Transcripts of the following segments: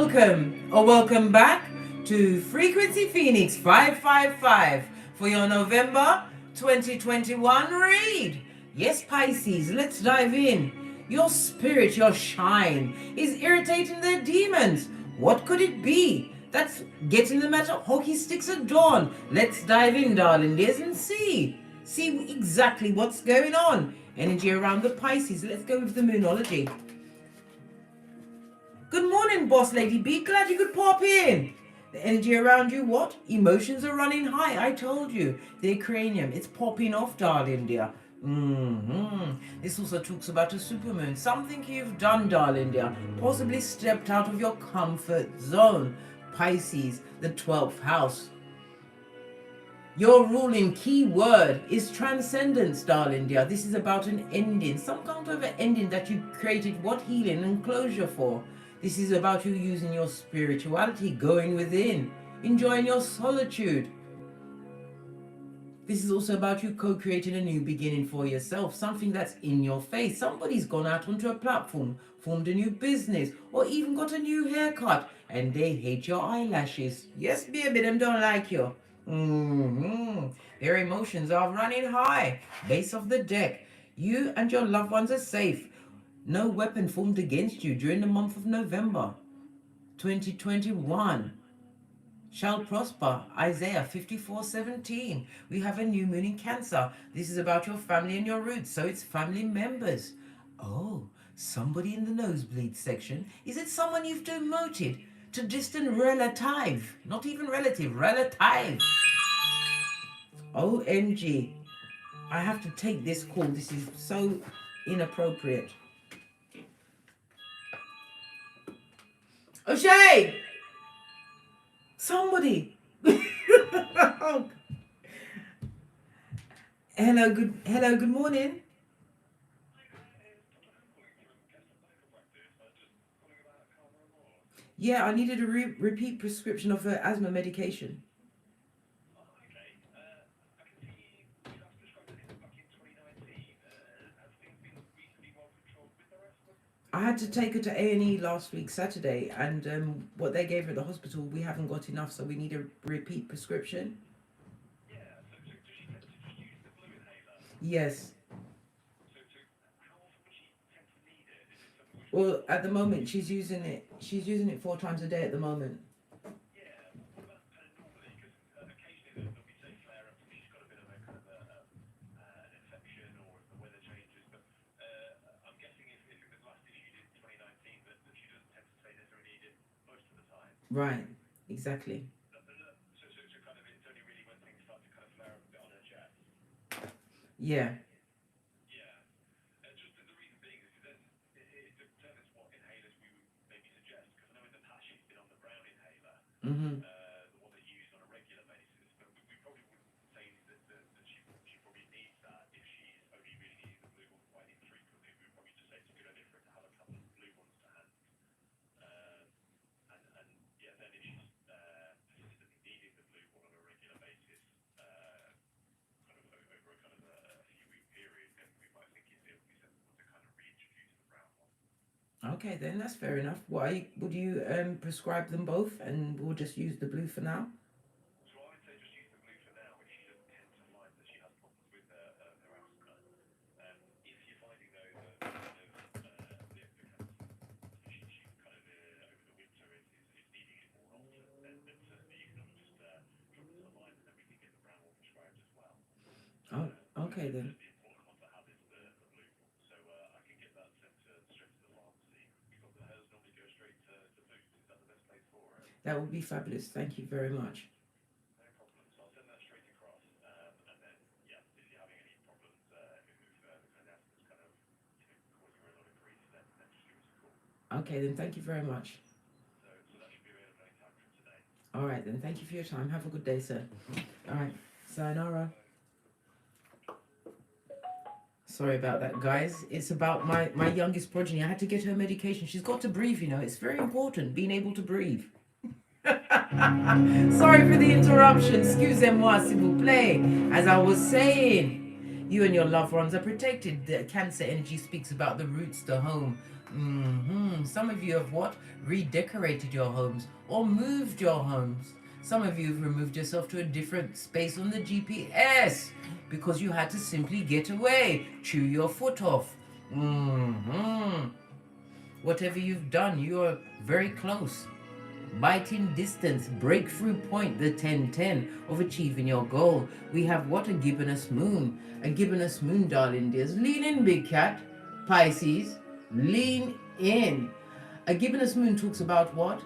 Welcome back to Frequency Phoenix 555 for your November 2021 read. Yes, Pisces, let's dive in. Your spirit, your shine, is irritating their demons. What could it be that's getting them at hockey sticks at dawn? Let's dive in, darling dears, and see exactly what's going on. Energy around the Pisces. Let's go with the Moonology. Good morning, boss lady B. Glad you could pop in. The energy around you, what? Emotions are running high. I told you. The cranium, it's popping off, darling dear. This also talks about a supermoon. Something you've done, darling dear. Possibly stepped out of your comfort zone. Pisces, the 12th house. Your ruling key word is transcendence, darling dear. This is about an ending. Some kind of an ending that you created what healing and closure for. This is about you using your spirituality, going within, enjoying your solitude. This is also about you co-creating a new beginning for yourself, something that's in your face. Somebody's gone out onto a platform, formed a new business, or even got a new haircut, and they hate your eyelashes. Yes, baby, them don't like you. Their emotions are running high. Base of the deck. You and your loved ones are safe. No weapon formed against you during the month of November 2021 shall prosper. Isaiah 54:17. We have a new moon in Cancer. This is about your family and your roots, so it's family members. Oh, somebody in the nosebleed section. Is it someone you've demoted to distant relative? Not even relative, relative. OMG. I have to take this call. This is so inappropriate. O'Shea! Somebody! Hello, good morning. Yeah, I needed a repeat prescription of asthma medication. I had to take her to A&E last week, Saturday, and what they gave her at the hospital, we haven't got enough, so we need a repeat prescription. Yes. Well, at the moment, she's using it 4 times a day at the moment. Right, exactly. Yeah. Mm-hmm. Okay, then that's fair enough. Why would you prescribe them both, and we'll just use the blue for now? Oh, okay then. That would be fabulous. Thank you very much. Okay, then thank you very much. All right, then thank you for your time. Have a good day, sir. All right, sayonara. Sorry about that, guys. It's about my youngest progeny. I had to get her medication. She's got to breathe, you know. It's very important, being able to breathe. Sorry for the interruption. Excusez-moi, s'il vous plaît. As I was saying, you and your loved ones are protected. The Cancer energy speaks about the roots, the home, Some of you have what? Redecorated your homes or moved your homes. Some of you have removed yourself to a different space on the GPS because you had to simply get away, chew your foot off. Whatever you've done, you are very close. Biting distance, breakthrough point, the 1010 of achieving your goal. We have what? A gibbonous moon. A gibbonous moon, darling dears. Lean in, big cat. Pisces, lean in. A gibbonous moon talks about what?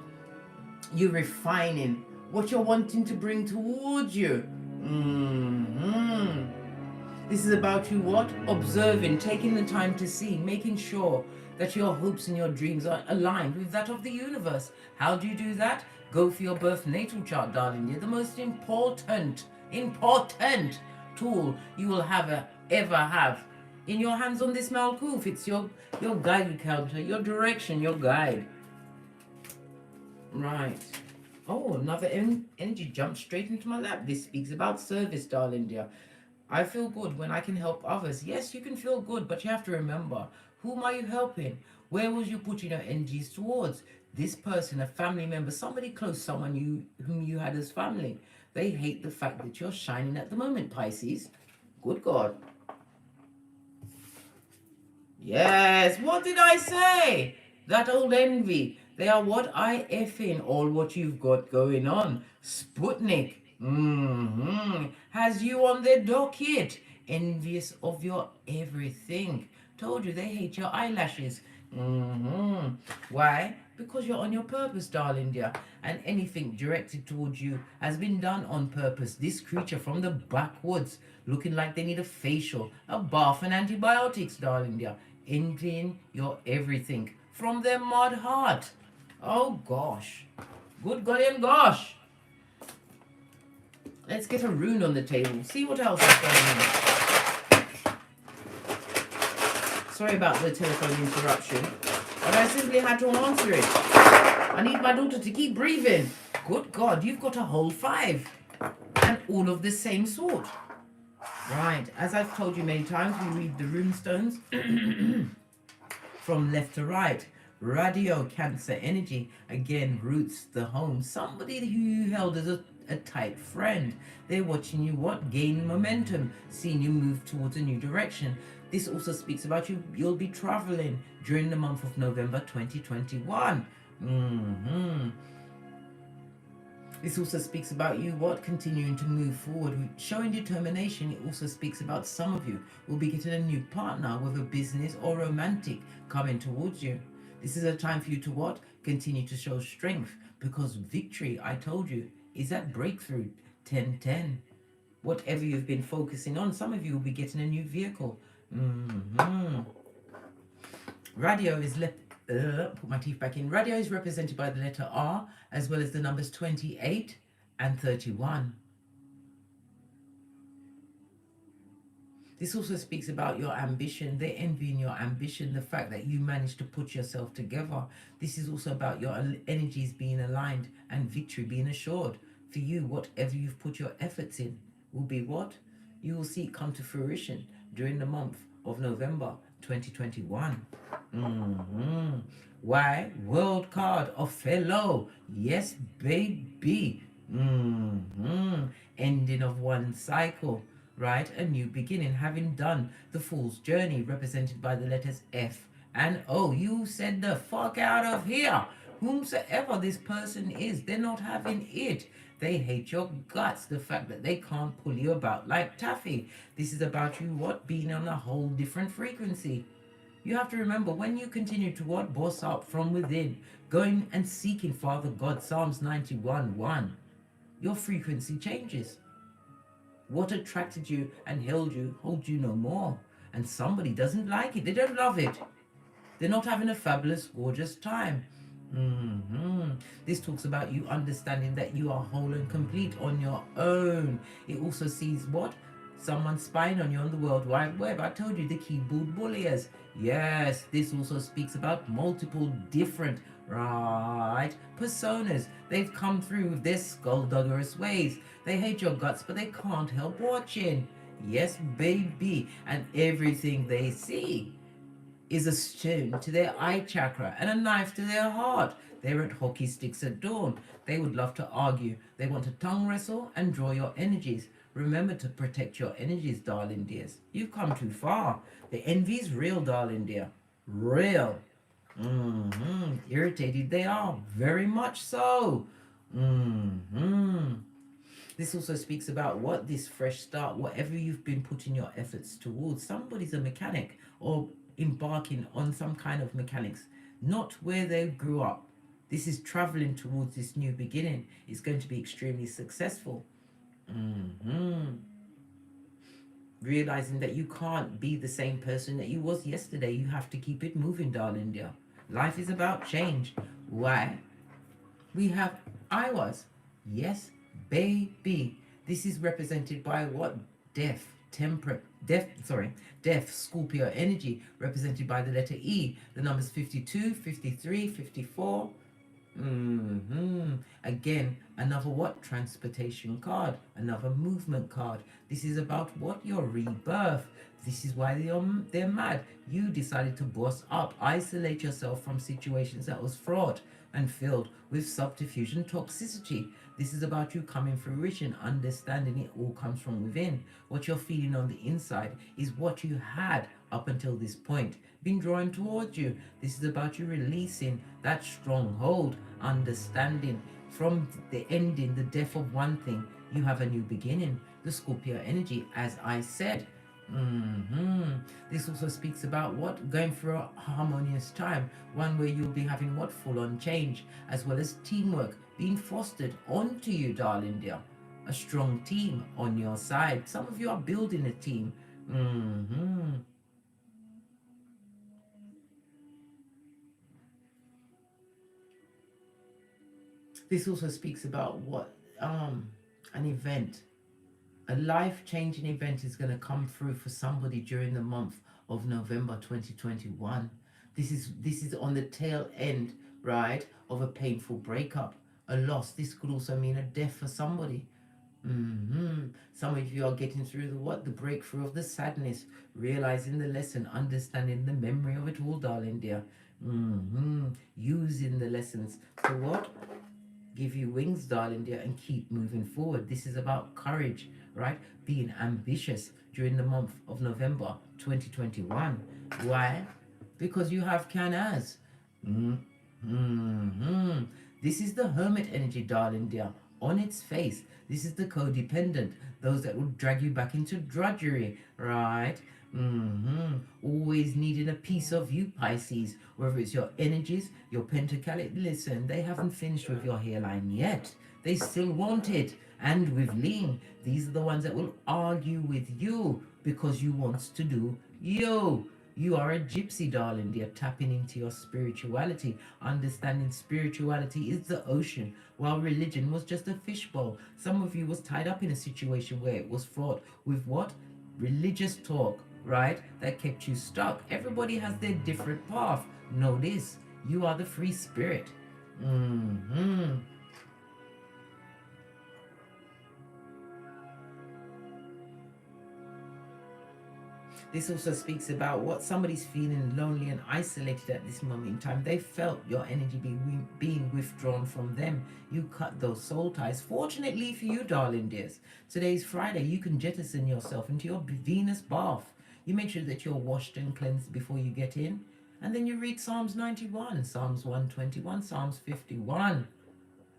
You refining what you're wanting to bring towards you. This is about you what? Observing, taking the time to see, making sure that your hopes and your dreams are aligned with that of the universe. How do you do that? Go for your birth natal chart, darling. You're the most important tool you will ever have in your hands on this Malkuth. It's your guide counter, your direction, your guide. Right. Oh, another energy jumped straight into my lap. This speaks about service, darling dear. I feel good when I can help others. Yes, you can feel good, but you have to remember, whom are you helping? Where was you putting your energies towards? This person, a family member, somebody close, someone whom you had as family. They hate the fact that you're shining at the moment, Pisces. Good God. Yes, what did I say? That old envy. They are what I effing all what you've got going on. Sputnik. Has you on their docket. Envious of your everything. Told you they hate your eyelashes. Why? Because you're on your purpose, darling dear. And anything directed towards you has been done on purpose. This creature from the backwoods, looking like they need a facial, a bath, and antibiotics, darling dear. Envying your everything from their mud heart. Oh gosh. Good golly and gosh. Let's get a rune on the table. See what else is going on. Sorry about the telephone interruption, but I simply had to answer it. I need my daughter to keep breathing. Good God, you've got a whole 5. And all of the same sort. Right, as I've told you many times, we read the rune stones from left to right. Radio Cancer energy, again, roots the home. Somebody who you held as a tight friend. They're watching you what? Gain momentum, seeing you move towards a new direction. This also speaks about you'll be traveling during the month of November 2021. This also speaks about you what? Continuing to move forward, showing determination. It also speaks about some of you will be getting a new partner, whether business or romantic, coming towards you. This is a time for you to what? Continue to show strength, because victory, I told you, is that breakthrough 1010. Whatever you've been focusing on, some of you will be getting a new vehicle. Radio is put my teeth back in. Radio is represented by the letter R, as well as the numbers 28 and 31. This also speaks about your ambition. They're envying your ambition, the fact that you managed to put yourself together. This is also about your energies being aligned and victory being assured. For you, whatever you've put your efforts in will be what? You will see it come to fruition during the month of November 2021. Why? World card of fellow. Yes, baby. Ending of one cycle. Right? A new beginning, having done the fool's journey, represented by the letters F and O. You said the fuck out of here. Whomsoever this person is, they're not having it. They hate your guts, the fact that they can't pull you about like taffy. This is about you what? Being on a whole different frequency. You have to remember, when you continue to what? Boss up from within, going and seeking Father God, Psalms 91:1, your frequency changes. What attracted you and held you holds you no more. And somebody doesn't like it. They don't love it. They're not having a fabulous, gorgeous time. This talks about you understanding that you are whole and complete on your own. It also sees what? Someone spying on you on the World Wide Web. I told you, the keyboard bulliers. Yes, this also speaks about multiple different, right, personas. They've come through with their skullduggerous ways. They hate your guts, but they can't help watching. Yes, baby. And everything they see is a stone to their eye chakra and a knife to their heart. They're at hockey sticks at dawn. They would love to argue. They want to tongue wrestle and draw your energies. Remember to protect your energies, darling dears. You've come too far. The envy's real, darling dear. Real. Irritated they are. Very much so. This also speaks about what this fresh start, whatever you've been putting your efforts towards. Somebody's a mechanic or embarking on some kind of mechanics, not where they grew up. This is traveling towards this new beginning. It's going to be extremely successful. Realizing that you can't be the same person that you was yesterday. You have to keep it moving, darling dear. Life is about change. Why? We have I was. Yes, baby. This is represented by what? Death, temperate, death, Scorpio energy, represented by the letter E. The numbers 52, 53, 54. Again, another what? Transportation card, another movement card. This is about what? Your rebirth. This is why they're mad. You decided to boss up, isolate yourself from situations that was fraught and filled with subterfuge and toxicity. This is about you coming fruition, understanding it all comes from within. What you're feeling on the inside is what you had up until this point been drawn towards you. This is about you releasing that stronghold, understanding from the ending, the death of one thing, you have a new beginning. The Scorpio energy, as I said. This also speaks about what? Going through a harmonious time, one where you'll be having what? Full-on change, as well as teamwork being fostered onto you, darling dear. A strong team on your side. Some of you are building a team. This also speaks about what? An event. A life-changing event is going to come through for somebody during the month of November 2021. This is on the tail end, right, of a painful breakup, a loss. This could also mean a death for somebody. Some of you are getting through the what? The breakthrough of the sadness, realizing the lesson, understanding the memory of it all, darling dear. Using the lessons to what? Give you wings, darling dear, and keep moving forward. This is about courage, right? Being ambitious during the month of November 2021. Why? Because you have Canaz. This is the hermit energy, darling dear. On its face, this is the codependent, those that will drag you back into drudgery, right? Always needing a piece of you, Pisces, whether it's your energies, your pentacalic. Listen, they haven't finished with your hairline yet. They still want it. And with lean, these are the ones that will argue with you because you want to do you. You are a gypsy, darling dear, tapping into your spirituality, understanding spirituality is the ocean, while religion was just a fishbowl. Some of you was tied up in a situation where it was fraught with what? Religious talk, right? That kept you stuck. Everybody has their different path. Know this, you are the free spirit. This also speaks about what somebody's feeling lonely and isolated at this moment in time. They felt your energy being withdrawn from them. You cut those soul ties. Fortunately for you, darling dears, today's Friday. You can jettison yourself into your Venus bath. You make sure that you're washed and cleansed before you get in. And then you read Psalms 91, Psalms 121, Psalms 51.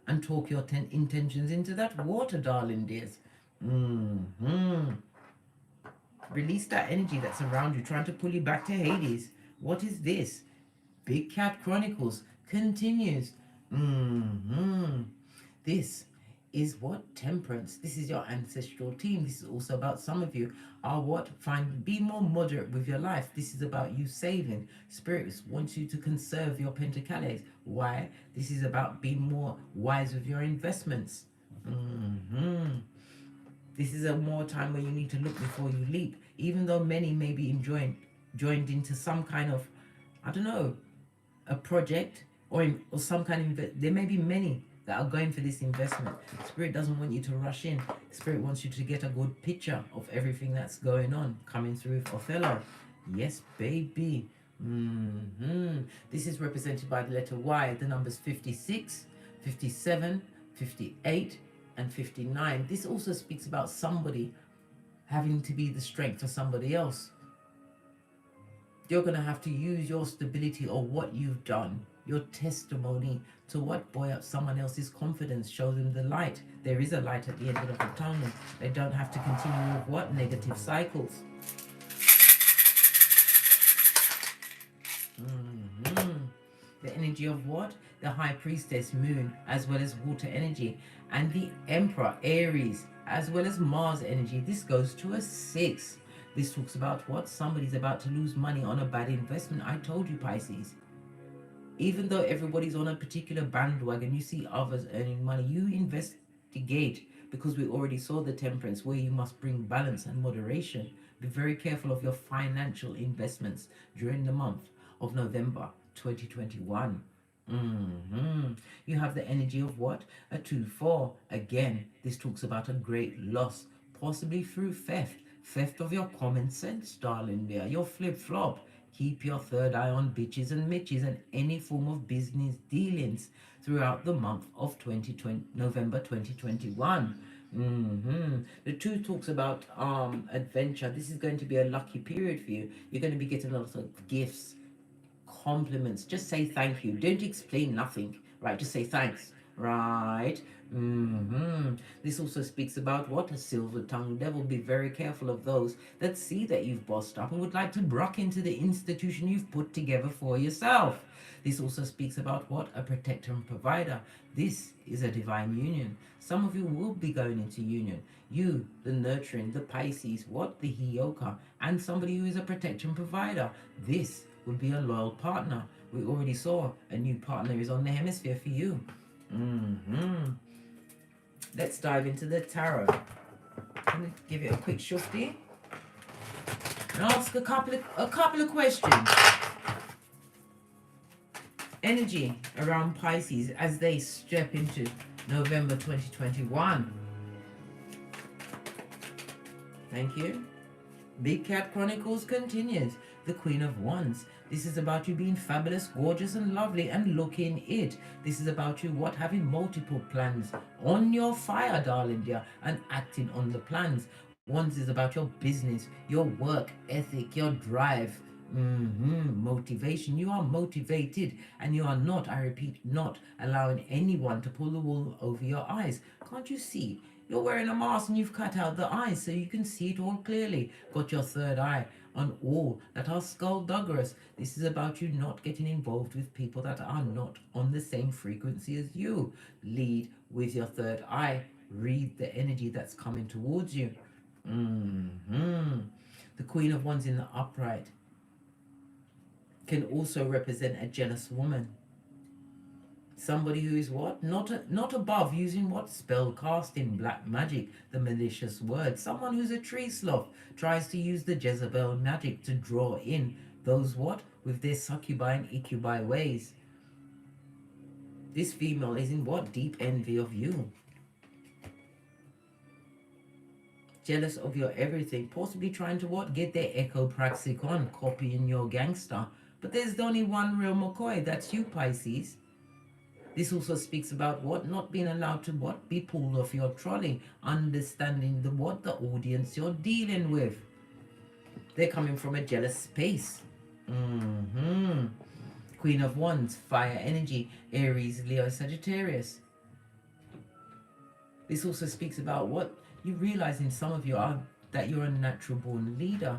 And talk your intentions into that water, darling dears. Release that energy that's around you, trying to pull you back to Hades. What is this? Big Cat Chronicles continues. This is what? Temperance. This is your ancestral team. This is also about some of you are what? Be more moderate with your life. This is about you saving. Spirits wants you to conserve your pentacales. Why? This is about being more wise with your investments. This is a more time where you need to look before you leap. Even though many may be joined into some kind of, I don't know, a project or some kind of, there may be many that are going for this investment. Spirit doesn't want you to rush in. Spirit wants you to get a good picture of everything that's going on, coming through with Othello. Yes, baby. This is represented by the letter Y, the numbers 56, 57, 58, and 59. This also speaks about somebody having to be the strength for somebody else. You're going to have to use your stability or what you've done, your testimony, to what? Buoy up someone else's confidence, show them the light. There is a light at the end of the tunnel. They don't have to continue with what? Negative cycles. The energy of what? The High Priestess, Moon, as well as water energy. And the Emperor, Aries, as well as Mars energy. This goes to a 6. This talks about what? Somebody's about to lose money on a bad investment. I told you, Pisces. Even though everybody's on a particular bandwagon, you see others earning money. You investigate, because we already saw the Temperance, where you must bring balance and moderation. Be very careful of your financial investments during the month of November 2021. You have the energy of what? A 2-4. Again, this talks about a great loss, possibly through theft of your common sense, darling dear. Your flip-flop. Keep your third eye on bitches and mitches and any form of business dealings throughout the month of November 2021. The 2 talks about adventure. This is going to be a lucky period for you. You're going to be getting a lot of gifts, compliments. Just say thank you. Don't explain nothing, right? Just say thanks, right? This also speaks about what? A silver-tongued devil. Be very careful of those that see that you've bossed up and would like to brook into the institution you've put together for yourself. This also speaks about what? A protector and provider. This is a divine union. Some of you will be going into union. You, the nurturing, the Pisces, what? The Hioka, and somebody who is a protector and provider. This would be a loyal partner. We already saw a new partner is on the hemisphere for you. Let's dive into the tarot. I'm going to give it a quick shufti and ask a couple of questions. Energy around Pisces as they step into November 2021. Thank you. Big Cat Chronicles continues. The Queen of Wands. This is about you being fabulous, gorgeous, and lovely, and looking it. This is about you, what? Having multiple plans on your fire, darling dear, and acting on the plans. Wands is about your business, your work ethic, your drive, motivation. You are motivated, and you are not, I repeat, not allowing anyone to pull the wool over your eyes. Can't you see? You're wearing a mask and you've cut out the eyes so you can see it all clearly. Got your third eye on all that are skullduggerous. This is about you not getting involved with people that are not on the same frequency as you. Lead with your third eye. Read the energy that's coming towards you. The Queen of Wands in the upright can also represent a jealous woman. Somebody who is what? Not above using what? Spell casting, black magic, the malicious word. Someone who's a tree sloth tries to use the Jezebel magic to draw in those what? With their succubi and incubi ways. This female is in what? Deep envy of you. Jealous of your everything. Possibly trying to what? Get their echo praxic on, copying your gangster. But there's only one real McCoy. That's you, Pisces. This also speaks about what? Not being allowed to what? Be pulled off your trolley. Understanding the what? The audience you're dealing with. They're coming from a jealous space. Queen of Wands, fire energy, Aries, Leo, Sagittarius. This also speaks about what? You realizing some of you are that you're a natural born leader.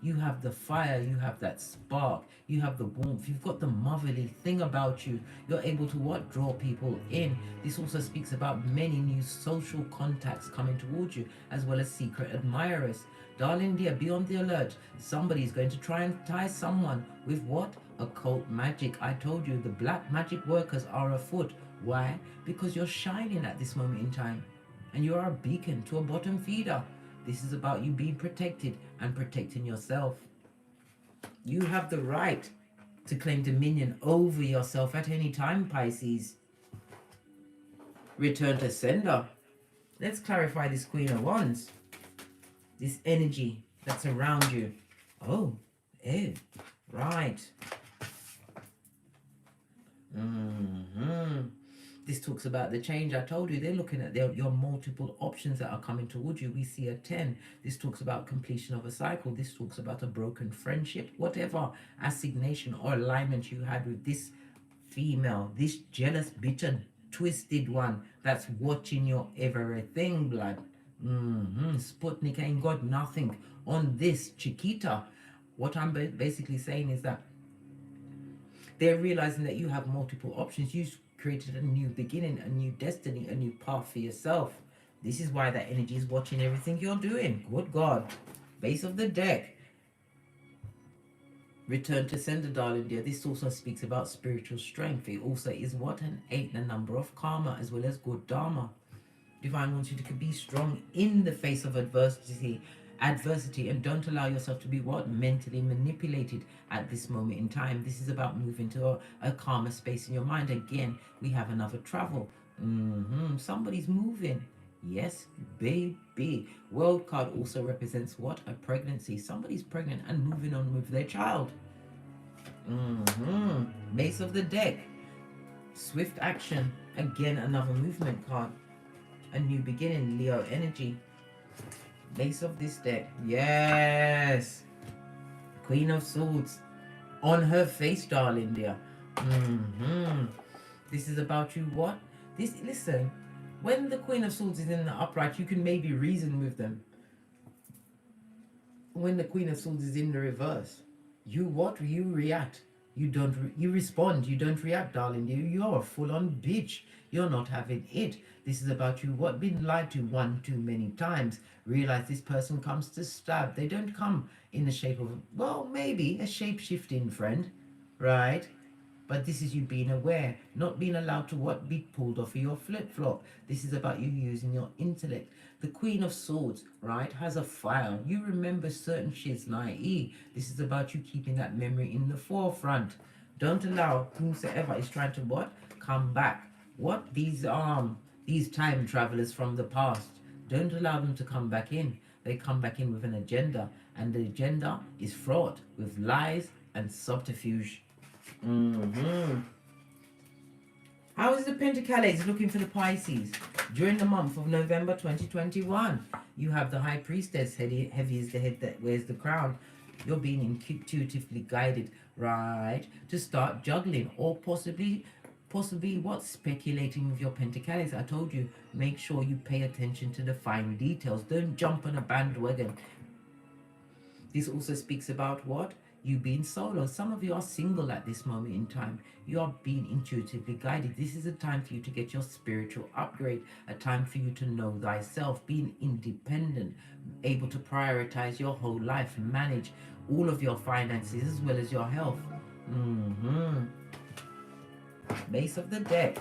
You have the fire, you have that spark, you have the warmth, you've got the motherly thing about you. You're able to what? Draw people in. This also speaks about many new social contacts coming towards you, as well as secret admirers. Darling dear, be on the alert. Somebody's going to try and tie someone with what? Occult magic. I told you, the black magic workers are afoot. Why? Because you're shining at this moment in time. And you are a beacon to a bottom feeder. This is about you being protected and protecting yourself. You have the right to claim dominion over yourself at any time, Pisces. Return to sender. Let's clarify this Queen of Wands. This energy that's around you. Oh, Right. Hmm. This talks about the change. I told you they're looking at your multiple options that are coming towards you. We see a 10. This talks about completion of a cycle. This talks about a broken friendship. Whatever assignation or alignment you had with this female, this jealous, bitter, twisted one that's watching your everything, blood. Sputnik ain't got nothing on this Chiquita. What I'm basically saying is that they're realizing that you have multiple options. You've created a new beginning, a new destiny, a new path for yourself. This is why that energy is watching everything you're doing. Good God. Base of the deck. Return to sender, darling dear. This also speaks about spiritual strength. It also is what? An 8 and a number of karma as well as good dharma. Divine wants you to be strong in the face of adversity, and don't allow yourself to be what? Mentally manipulated at this moment in time. This is about moving to a calmer space in your mind. Again, we have another travel. Somebody's moving. Yes, baby. World card also represents what? A pregnancy. Somebody's pregnant and moving on with their child. Base of the deck. Swift action. Again, another movement card. A new beginning, Leo energy. Base of this deck. Yes. Queen of Swords. On her face, darling dear. This is about you what? Listen, when the Queen of Swords is in the upright, you can maybe reason with them. When the Queen of Swords is in the reverse, you what? You react. You respond. You don't react, darling. You're a full-on bitch. You're not having it. This is about you what? Been lied to one too many times. Realize this person comes to stab. They don't come in the shape of, well, maybe a shape-shifting friend, right? But this is you being aware, not being allowed to what? Be pulled off of your flip-flop. This is about you using your intellect. The Queen of Swords, right, has a file. You remember certain shits naive. This is about you keeping that memory in the forefront. Don't allow whomsoever is trying to what? Come back. What? These time travelers from the past. Don't allow them to come back in. They come back in with an agenda. And the agenda is fraught with lies and subterfuge. How is the Pentacles looking for the Pisces? During the month of November 2021, you have the High Priestess. Heavy is the head that wears the crown. You're being intuitively guided, right, to start juggling or possibly what? Speculating with your Pentacles. I told you, make sure you pay attention to the fine details. Don't jump on a bandwagon. This also speaks about what? You being solo. Some of you are single at this moment in time. You are being intuitively guided. This is a time for you to get your spiritual upgrade, a time for you to know thyself, being independent, able to prioritize your whole life, manage all of your finances as well as your health. Base of the deck.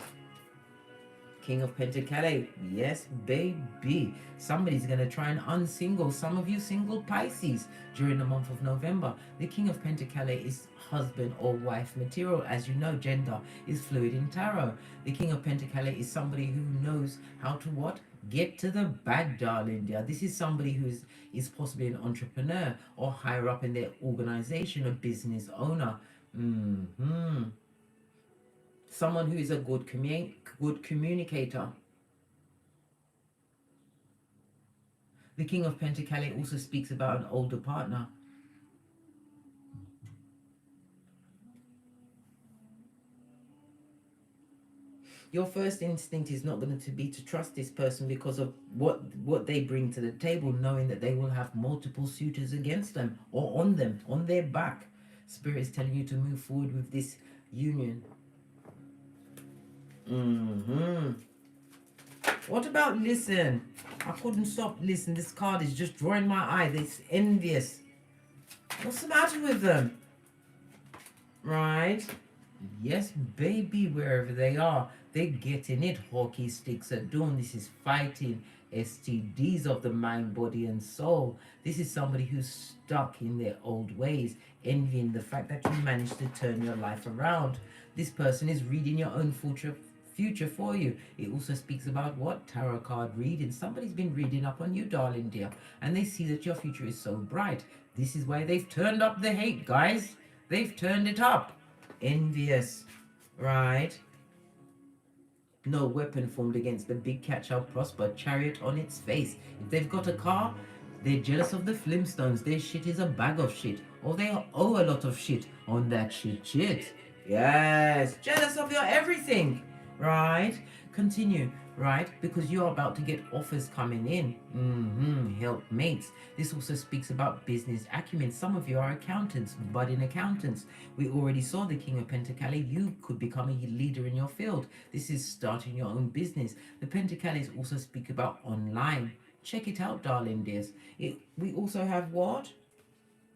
King of Pentacles. Yes, baby. Somebody's going to try and unsingle some of you single Pisces during the month of November. The King of Pentacles is husband or wife material. As you know, gender is fluid in tarot. The King of Pentacles is somebody who knows how to what? Get to the bag, darling dear. This is somebody who is possibly an entrepreneur or higher up in their organization, a business owner. Someone who is a good communicator. The King of Pentacles also speaks about an older partner. Your first instinct is not going to be to trust this person because of what they bring to the table, knowing that they will have multiple suitors against them or on them, on their back. Spirit is telling you to move forward with this union. What about listen? I couldn't stop. Listen, this card is just drawing my eye. It's envious. What's the matter with them? Right? Yes, baby, wherever they are, they're getting it. Hockey sticks at dawn. This is fighting STDs of the mind, body, and soul. This is somebody who's stuck in their old ways, envying the fact that you managed to turn your life around. This person is reading your own future for you. It also speaks about what? Tarot card reading. Somebody's been reading up on you, darling dear, and they see that your future is so bright. This is why they've turned up the hate, guys. They've turned it up. Envious, right? No weapon formed against the big cat shall prosper. Chariot on its face. If they've got a car, they're jealous of the Flintstones. Their shit is a bag of shit. Or they owe a lot of shit on that shit. Yes, jealous of your everything, right? Continue, right? Because you're about to get offers coming in. Helpmates. This also speaks about business acumen. Some of you are accountants, budding accountants. We already saw the King of Pentacles. You could become a leader in your field. This is starting your own business. The Pentacles also speak about online. Check it out, darling dears. We also have what?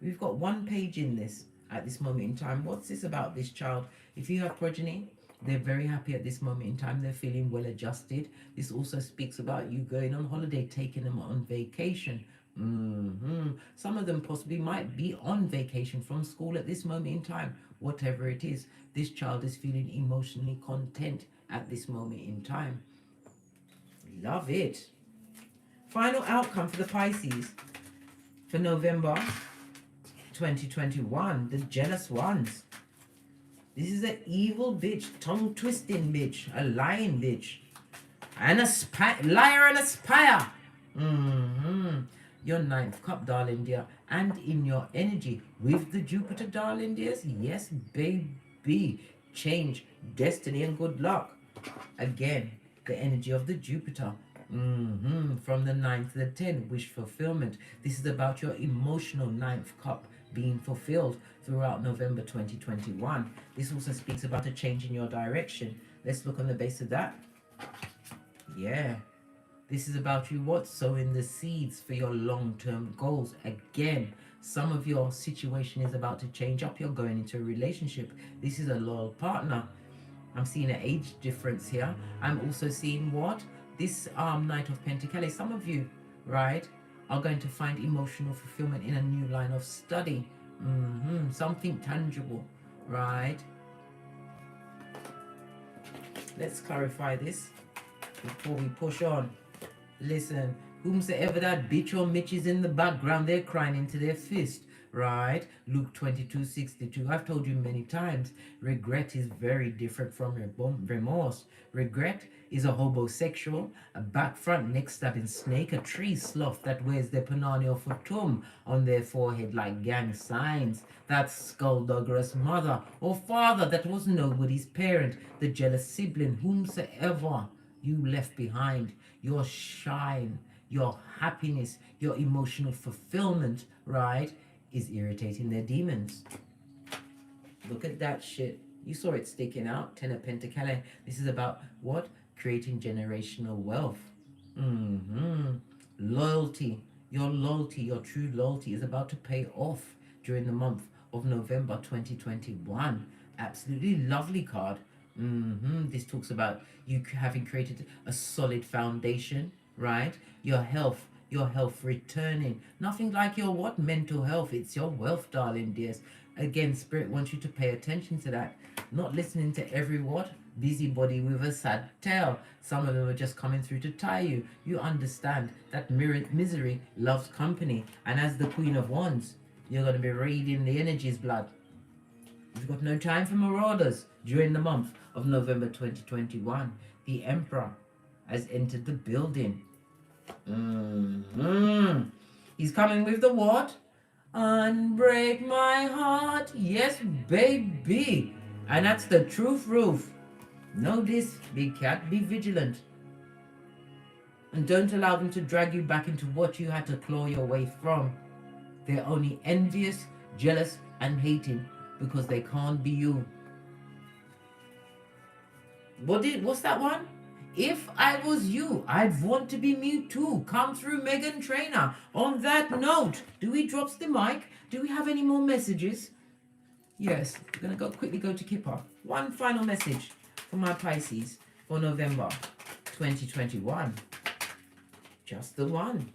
We've got one page in this at this moment in time. What's this about this child? If you have progeny, they're very happy at this moment in time. They're feeling well adjusted. This also speaks about you going on holiday, taking them on vacation. Some of them possibly might be on vacation from school at this moment in time. Whatever it is, this child is feeling emotionally content at this moment in time. Love it. Final outcome for the Pisces for November 2021, the jealous ones. This is an evil bitch, tongue twisting bitch, a lying bitch, and a liar and a spire. Your ninth cup, darling dear, and in your energy with the Jupiter, darling dears. Yes, baby. Change, destiny, and good luck. Again, the energy of the Jupiter. From the 9th to the 10th, wish fulfillment. This is about your emotional ninth cup being fulfilled throughout November 2021. This also speaks about a change in your direction. Let's look on the base of that. Yeah. This is about you what? Sowing the seeds for your long-term goals. Again, some of your situation is about to change up. You're going into a relationship. This is a loyal partner. I'm seeing an age difference here. I'm also seeing what? This Knight of Pentacles. Some of you, right, are going to find emotional fulfillment in a new line of study. Something tangible, right? Let's clarify this before we push on. Listen, whomsoever that bitch or Mitch is in the background, they're crying into their fist, right? Luke 22:62. I've told you many times, regret is very different from remorse. Regret is a homosexual, a back front neck stabbing snake, a tree sloth that wears their panani or futum on their forehead like gang signs. That skullduggerous mother or father that was nobody's parent, the jealous sibling, whomsoever you left behind. Your shine, your happiness, your emotional fulfillment, right, is irritating their demons. Look at that shit. You saw it sticking out. Ten of Pentacles. This is about what? Creating generational wealth. Loyalty. Your loyalty, your true loyalty is about to pay off during the month of November 2021. Absolutely lovely card. This talks about you having created a solid foundation, right? Your health returning. Nothing like your what? Mental health. It's your wealth, darling dears. Again, Spirit wants you to pay attention to that. Not listening to every what? Busybody with a sad tale. Some of them are just coming through to tie you. You understand that misery loves company. And as the Queen of Wands, you're going to be reading the energies, blood. You've got no time for marauders during the month of November 2021. The Emperor has entered the building. He's coming with the what? Unbreak my heart. Yes, baby. And that's the truth roof. Know this, big cat. Be vigilant. And don't allow them to drag you back into what you had to claw your way from. They're only envious, jealous, and hating because they can't be you. What's that one? If I was you, I'd want to be me too. Come through, Meghan Trainor. On that note, do we drop the mic? Do we have any more messages? Yes, we're going to quickly go to Kipper. One final message for my Pisces for November 2021. Just the one.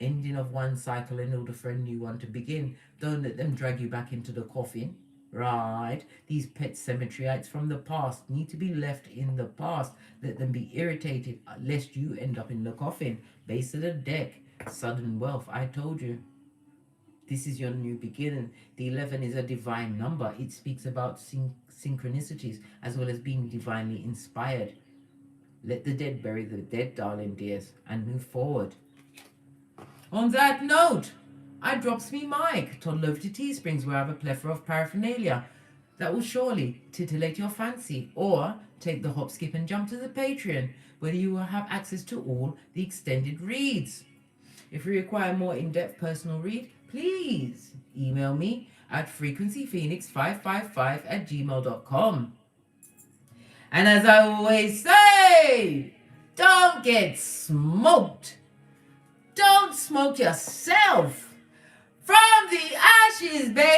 Ending of one cycle in order for a new one to begin. Don't let them drag you back into the coffin. Right, these pet cemeteryites from the past need to be left in the past. Let them be irritated lest you end up in the coffin. Base of the deck, sudden wealth. I told you. This is your new beginning. The 11 is a divine number. It speaks about synchronicities as well as being divinely inspired. Let the dead bury the dead, darling dears, and move forward. On that note, I drops me mic. Toddle over to Teesprings where I have a plethora of paraphernalia that will surely titillate your fancy, or take the hop, skip and jump to the Patreon where you will have access to all the extended reads. If you require more in-depth personal read, please email me at frequencyphoenix555@gmail.com. And as I always say, don't get smoked. Don't smoke yourself. From the ashes, baby.